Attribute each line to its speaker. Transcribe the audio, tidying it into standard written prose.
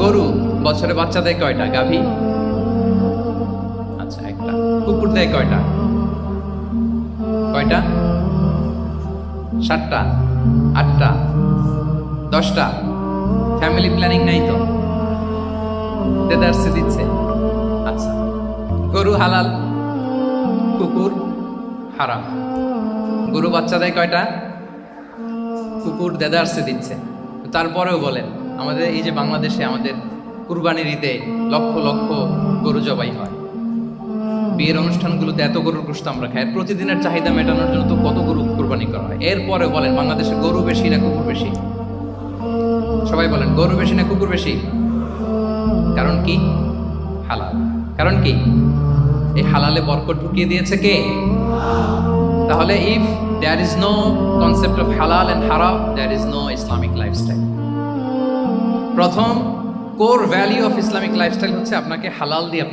Speaker 1: গরু বছরে বাচ্চা দেয় কয়টা? গাভী? আচ্ছা, একটা। কুকুর দেয় কয়টা? কয়টা? 7টা, 8টা, 10টা? ফ্যামিলি প্ল্যানিং নাই তো, দেদারসে দিচ্ছে। আচ্ছা, গরু হালাল, কুকুর হারাম। গরু বাচ্চা দেয় কয়টা? কুকুর দেদারসে দিচ্ছে। তারপরেও বলেন, আমাদের এই যে বাংলাদেশে আমাদের কুরবানির ঈদে লক্ষ লক্ষ গরু জবাই হয়, বিয়ের অনুষ্ঠানগুলোতে এত গরুর গোশত আমরা খাই, প্রতিদিনের চাহিদা মেটানোর জন্য তো কত গরু কুরবানি করা হয়। এরপরে বলেন, বাংলাদেশে গরু বেশি না কুকুর বেশি? সবাই বলেন, গরু বেশি না কুকুর বেশি? কারণ কি? হালাল। কারণ কি? এই হালালে বরকত ঢুকিয়ে দিয়েছে কে? তাহলে if there is no concept of হালাল এন্ড হারাম, there is no Islamic lifestyle. প্রথম core value of Islamic lifestyle হচ্ছে আপনাকে হালাল দিয়ে আপনার